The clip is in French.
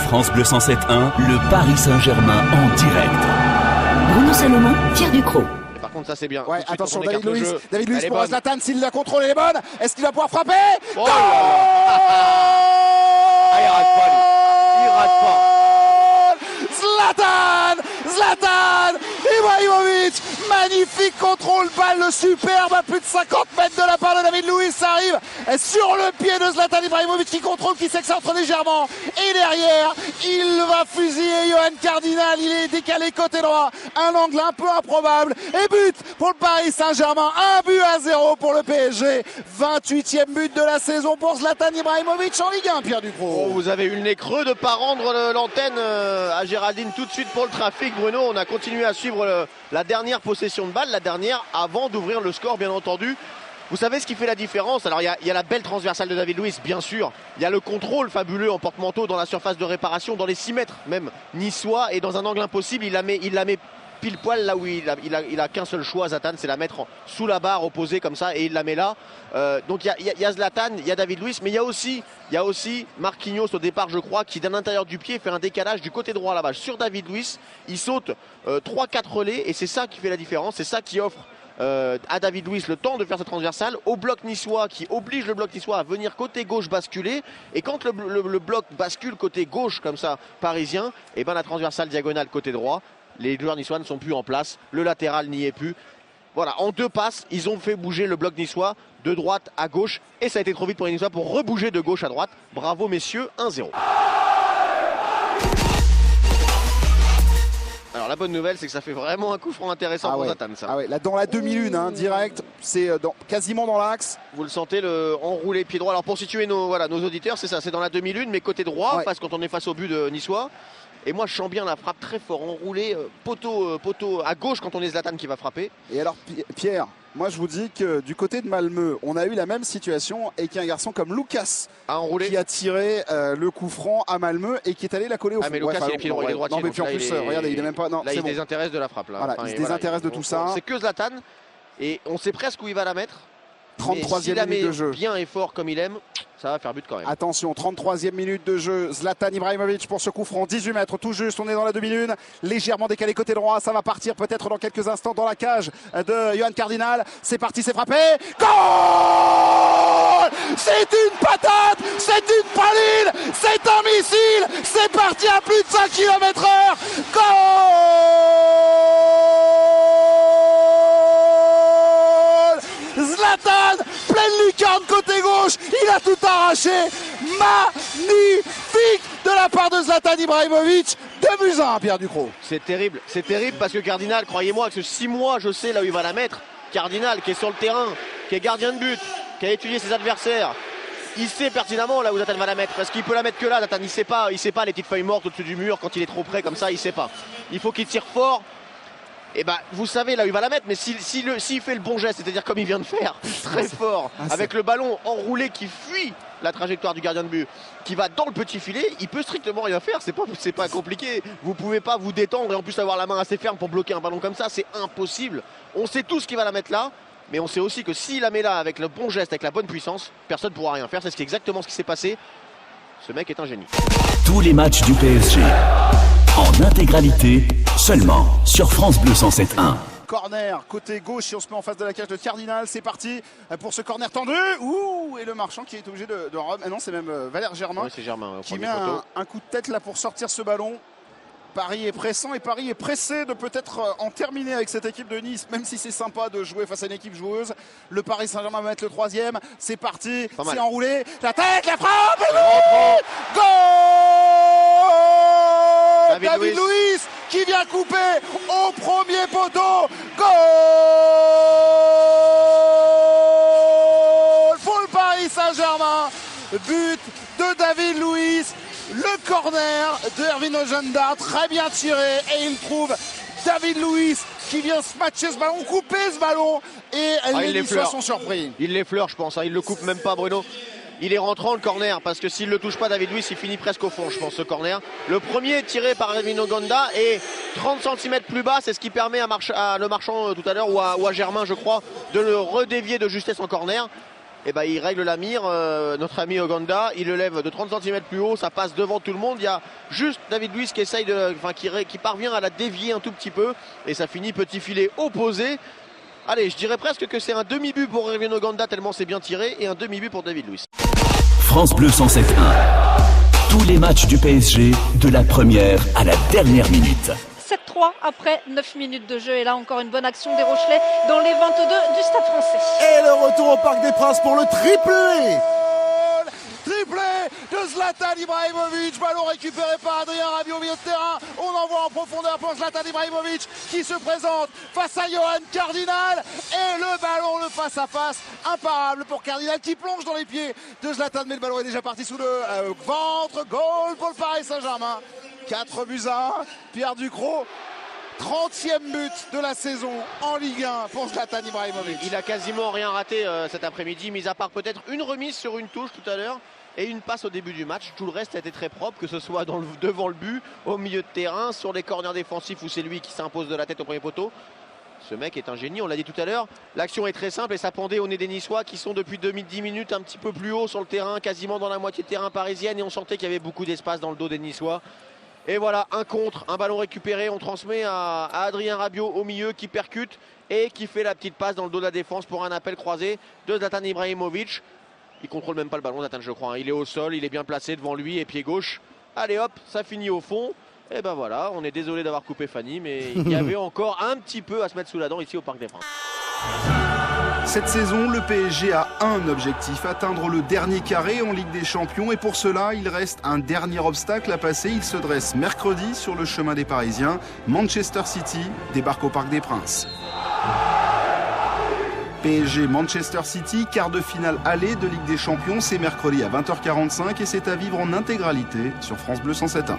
France Bleu 107.1, le Paris Saint-Germain en direct. Bruno Salomon, Pierre Ducrot. Par contre, ça c'est bien. Ouais, attention, David Luiz. David Luiz Elle est pour bonne. Zlatan, s'il la contrôle, elle est bonne. Est-ce qu'il va pouvoir frapper? Oh là là. Ah, il rate pas, lui. Il rate pas. Zlatan Ibrahimovic, magnifique contrôle, balle superbe à plus de 50 mètres de la part de David Luiz. Ça arrive sur le pied de Zlatan Ibrahimovic qui contrôle, qui s'excentre légèrement. Et derrière, il va fusiller Johan Cardinal. Il est décalé côté droit. Un angle un peu improbable. Et but pour le Paris Saint-Germain. 1-0 pour le PSG. 28e but de la saison pour Zlatan Ibrahimovic en Ligue 1, Pierre Ducrot. Oh, vous avez eu le nez creux de ne pas rendre l'antenne à Géraldine tout de suite pour le trafic, Bruno. On a continué à suivre la dernière possession de balle, la dernière avant d'ouvrir le score, bien entendu. Vous savez ce qui fait la différence? Alors il y a la belle transversale de David Luiz, bien sûr. Il y a le contrôle fabuleux en porte-manteau dans la surface de réparation, dans les 6 mètres même niçois, et dans un angle impossible, il la met pile poil là où il a qu'un seul choix, Zlatan, c'est la mettre sous la barre opposée comme ça, et il la met là. Donc il y a Zlatan, il y a David Luiz, mais il y a aussi Marquinhos au départ, je crois, qui d'un l'intérieur du pied fait un décalage du côté droit là-bas sur David Luiz. Il saute 3-4 relais, et c'est ça qui fait la différence, c'est ça qui offre à David Luiz le temps de faire cette transversale au bloc niçois, qui oblige le bloc niçois à venir côté gauche basculer. Et quand le bloc bascule côté gauche comme ça parisien, et ben la transversale diagonale côté droit, les joueurs niçois ne sont plus en place, le latéral n'y est plus. Voilà, en 2 passes, ils ont fait bouger le bloc niçois de droite à gauche, et ça a été trop vite pour les niçois pour rebouger de gauche à droite. Bravo messieurs, 1-0. Alors la bonne nouvelle, c'est que ça fait vraiment un coup franc intéressant pour Zlatan, ça. Ah ouais, là dans la demi-lune, direct, c'est quasiment dans l'axe. Vous le sentez, le enroulé pied droit. Alors pour situer nos auditeurs, c'est ça, c'est dans la demi-lune, mais côté droit, face quand on est face au but de niçois. Et moi je sens bien la frappe très fort, enroulée, poteau à gauche quand on est Zlatan qui va frapper. Et alors Pierre, moi je vous dis que du côté de Malmö, on a eu la même situation et qu'il y a un garçon comme Lucas qui a tiré le coup franc à Malmö et qui est allé la coller au fond. Ah mais Lucas il est pied droit, il est droitier. Non mais puis en plus, regardez, il est même pas... Non, là il désintéresse de la frappe. Là. Voilà, il se désintéresse de tout ça. C'est que Zlatan, et on sait presque où il va la mettre. 33e minute de jeu. Bien et fort comme il aime, ça va faire but quand même. Attention, 33e minute de jeu. Zlatan Ibrahimovic pour ce coup franc, 18 mètres, tout juste. On est dans la demi-lune, légèrement décalé côté droit. Ça va partir peut-être dans quelques instants dans la cage de Johan Cardinal. C'est parti, c'est frappé. Goal! C'est une patate, c'est une praline, c'est un missile. C'est parti à plus de 5 km/h. Goal! Zlatan, pleine lucarne côté gauche, il a tout arraché. Magnifique de la part de Zlatan Ibrahimovic. 2-1, Pierre Ducrot. C'est terrible parce que Cardinal, croyez-moi que 6 mois, je sais là où il va la mettre. Cardinal qui est sur le terrain, qui est gardien de but, qui a étudié ses adversaires. Il sait pertinemment là où Zlatan va la mettre, parce qu'il peut la mettre que là. Zlatan, il sait pas les petites feuilles mortes au-dessus du mur quand il est trop près comme ça, il sait pas. Il faut qu'il tire fort. Et bah vous savez là où il va la mettre, mais s'il fait le bon geste, c'est-à-dire comme il vient de faire, très fort, avec le ballon enroulé qui fuit la trajectoire du gardien de but, qui va dans le petit filet, il peut strictement rien faire, c'est pas compliqué. Vous pouvez pas vous détendre et en plus avoir la main assez ferme pour bloquer un ballon comme ça, c'est impossible. On sait tous qu'il va la mettre là, mais on sait aussi que s'il la met là avec le bon geste, avec la bonne puissance, personne ne pourra rien faire. C'est exactement ce qui s'est passé. Ce mec est un génie. Tous les matchs du PSG en intégralité seulement sur France Bleu 107.1. Corner côté gauche, si on se met en face de la cage de Cardinal, c'est parti pour ce corner tendu. Ouh, et le marchand qui est obligé de non, c'est même Valère Germain, oui, c'est Germain qui met un coup de tête là pour sortir ce ballon. Paris est pressant et Paris est pressé de peut-être en terminer avec cette équipe de Nice, même si c'est sympa de jouer face à une équipe joueuse. Le Paris Saint-Germain va mettre le 3e. C'est parti, c'est enroulé. La tête, la frappe, et goal! David Luiz qui vient couper au premier poteau. Goal pour le Paris Saint-Germain. But de David Luiz. Le corner de Ervin Ojanda, très bien tiré, et il trouve David Luiz qui vient se matcher ce ballon, couper ce ballon, et les Niçois sont surpris. Il l'effleure, je pense, il le coupe même pas, Bruno. Il est rentrant le corner, parce que s'il ne le touche pas, David Luiz, il finit presque au fond, je pense, ce corner. Le premier tiré par Ervin Ojanda, et 30 cm plus bas, c'est ce qui permet à le marchand tout à l'heure, ou à Germain, je crois, de le redévier de justesse en corner. Et ben il règle la mire, notre ami Oganda, il le lève de 30 cm plus haut, ça passe devant tout le monde. Il y a juste David Luiz qui essaye qui parvient à la dévier un tout petit peu et ça finit petit filet opposé. Allez, je dirais presque que c'est un demi-but pour Erwin Oganda tellement c'est bien tiré et un demi-but pour David Luiz. France Bleu 107.1. Tous les matchs du PSG de la première à la dernière minute. 7-3 après 9 minutes de jeu. Et là encore une bonne action des Rochelais dans les 22 du Stade Français. Et le retour au Parc des Princes pour le triplé. Triplé de Zlatan Ibrahimovic. Ballon récupéré par Adrien Rabiot au milieu de terrain. On envoie en profondeur pour Zlatan Ibrahimovic qui se présente face à Johan Cardinal. Et le ballon, le face-à-face, imparable pour Cardinal qui plonge dans les pieds de Zlatan. Mais le ballon est déjà parti sous le ventre. Goal pour le Paris Saint-Germain. 4 buts à 1. Pierre Ducrot. 30e but de la saison en Ligue 1 pour Zlatan Ibrahimovic. Il a quasiment rien raté cet après-midi, mis à part peut-être une remise sur une touche tout à l'heure et une passe au début du match. Tout le reste a été très propre, que ce soit devant le but, au milieu de terrain, sur les corners défensifs où c'est lui qui s'impose de la tête au premier poteau. Ce mec est un génie, on l'a dit tout à l'heure. L'action est très simple et ça pendait au nez des Niçois qui sont depuis 10 minutes un petit peu plus haut sur le terrain, quasiment dans la moitié de terrain parisienne, et on sentait qu'il y avait beaucoup d'espace dans le dos des Niçois. Et voilà, un contre, un ballon récupéré, on transmet à Adrien Rabiot au milieu qui percute et qui fait la petite passe dans le dos de la défense pour un appel croisé de Zlatan Ibrahimovic. Il contrôle même pas le ballon, Zlatan, je crois. Il est au sol, il est bien placé devant lui et pied gauche. Allez hop, ça finit au fond. Et ben voilà, on est désolé d'avoir coupé Fanny, mais il y avait encore un petit peu à se mettre sous la dent ici au Parc des Princes. Cette saison, le PSG a un objectif, atteindre le dernier carré en Ligue des Champions. Et pour cela, il reste un dernier obstacle à passer. Il se dresse mercredi sur le chemin des Parisiens. Manchester City débarque au Parc des Princes. PSG Manchester City, quart de finale aller de Ligue des Champions. C'est mercredi à 20h45 et c'est à vivre en intégralité sur France Bleu 107.1.